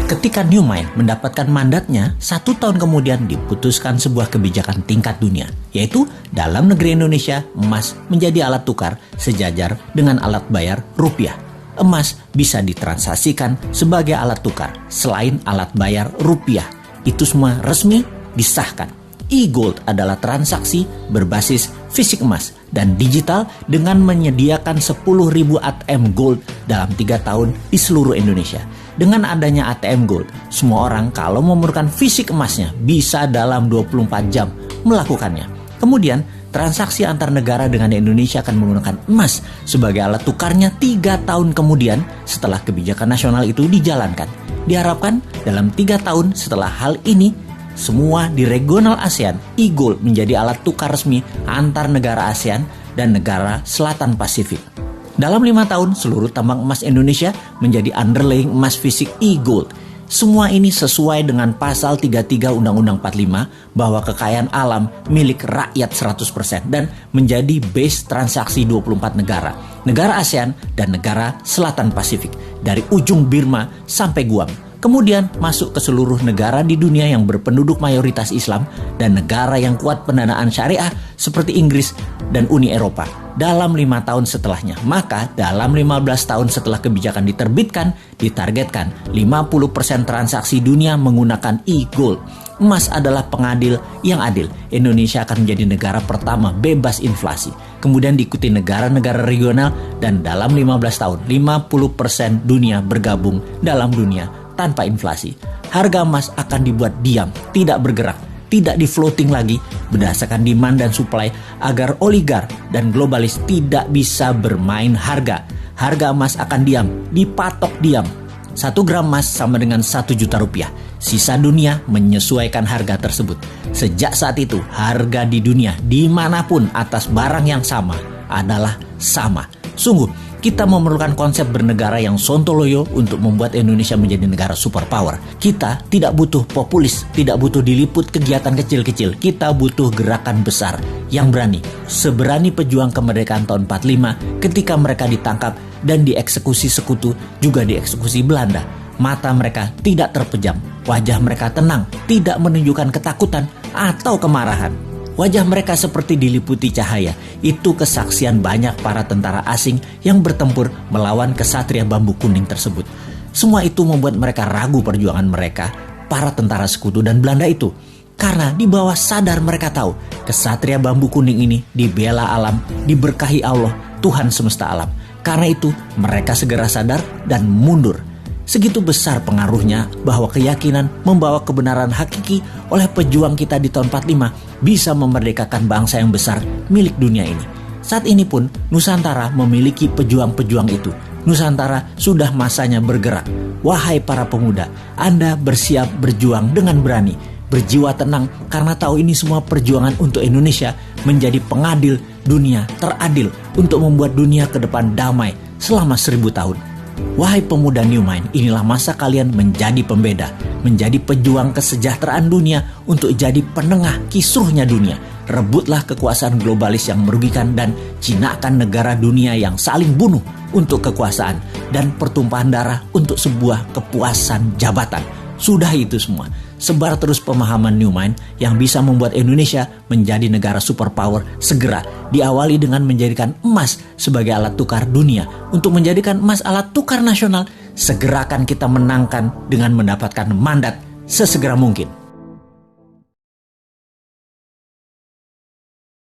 Ketika New Mind mendapatkan mandatnya, 1 tahun kemudian diputuskan sebuah kebijakan tingkat dunia, yaitu dalam negeri Indonesia, emas menjadi alat tukar sejajar dengan alat bayar rupiah. Emas bisa ditransaksikan sebagai alat tukar selain alat bayar rupiah. Itu semua resmi disahkan. E-Gold adalah transaksi berbasis fisik emas dan digital dengan menyediakan 10.000 ATM Gold dalam 3 tahun di seluruh Indonesia. Dengan adanya ATM Gold, semua orang kalau memerlukan fisik emasnya bisa dalam 24 jam melakukannya. Kemudian, transaksi antar negara dengan Indonesia akan menggunakan emas sebagai alat tukarnya 3 tahun kemudian setelah kebijakan nasional itu dijalankan. Diharapkan dalam 3 tahun setelah hal ini, semua di regional ASEAN, e-Gold menjadi alat tukar resmi antar negara ASEAN dan negara Selatan Pasifik. Dalam 5 tahun, seluruh tambang emas Indonesia menjadi underlying emas fisik e-Gold. Semua ini sesuai dengan pasal 33 Undang-Undang 45 bahwa kekayaan alam milik rakyat 100% dan menjadi base transaksi 24 negara ASEAN dan negara Selatan Pasifik, dari ujung Burma sampai Guam. Kemudian masuk ke seluruh negara di dunia yang berpenduduk mayoritas Islam dan negara yang kuat pendanaan syariah seperti Inggris dan Uni Eropa dalam 5 tahun setelahnya. Maka dalam 15 tahun setelah kebijakan diterbitkan, ditargetkan 50% transaksi dunia menggunakan e-Gold. Emas adalah pengadil yang adil. Indonesia akan menjadi negara pertama bebas inflasi. Kemudian diikuti negara-negara regional dan dalam 15 tahun 50% dunia bergabung dalam dunia tanpa inflasi. Harga emas akan dibuat diam, tidak bergerak, tidak di-floating lagi berdasarkan demand dan supply agar oligar dan globalis tidak bisa bermain harga. Harga emas akan diam, dipatok diam. 1 gram emas sama dengan 1 juta rupiah. Sisa dunia menyesuaikan harga tersebut. Sejak saat itu, harga di dunia dimanapun atas barang yang sama adalah sama. Sungguh, kita memerlukan konsep bernegara yang sontoloyo untuk membuat Indonesia menjadi negara superpower. Kita tidak butuh populis, tidak butuh diliput kegiatan kecil-kecil. Kita butuh gerakan besar yang berani. Seberani pejuang kemerdekaan tahun 45 ketika mereka ditangkap dan dieksekusi sekutu, juga dieksekusi Belanda. Mata mereka tidak terpejam, wajah mereka tenang, tidak menunjukkan ketakutan atau kemarahan. Wajah mereka seperti diliputi cahaya. Itu kesaksian banyak para tentara asing yang bertempur melawan kesatria bambu kuning tersebut. Semua itu membuat mereka ragu perjuangan mereka, para tentara sekutu dan Belanda itu. Karena di bawah sadar mereka tahu, kesatria bambu kuning ini dibela alam, diberkahi Allah, Tuhan semesta alam. Karena itu, mereka segera sadar dan mundur. Segitu besar pengaruhnya bahwa keyakinan membawa kebenaran hakiki oleh pejuang kita di tahun 45 bisa memerdekakan bangsa yang besar milik dunia ini. Saat ini pun Nusantara memiliki pejuang-pejuang itu. Nusantara sudah masanya bergerak. Wahai para pemuda, Anda bersiap berjuang dengan berani, berjiwa tenang karena tahu ini semua perjuangan untuk Indonesia menjadi pengadil dunia teradil untuk membuat dunia ke depan damai selama 1000 tahun. Wahai pemuda New Mind, inilah masa kalian menjadi pembeda, menjadi pejuang kesejahteraan dunia untuk jadi penengah kisruhnya dunia. Rebutlah kekuasaan globalis yang merugikan dan jinakan negara dunia yang saling bunuh untuk kekuasaan dan pertumpahan darah untuk sebuah kepuasan jabatan. Sudah itu semua. Sebar terus pemahaman New Mind yang bisa membuat Indonesia menjadi negara superpower segera. Diawali dengan menjadikan emas sebagai alat tukar dunia. Untuk menjadikan emas alat tukar nasional, segera akan kita menangkan dengan mendapatkan mandat sesegera mungkin.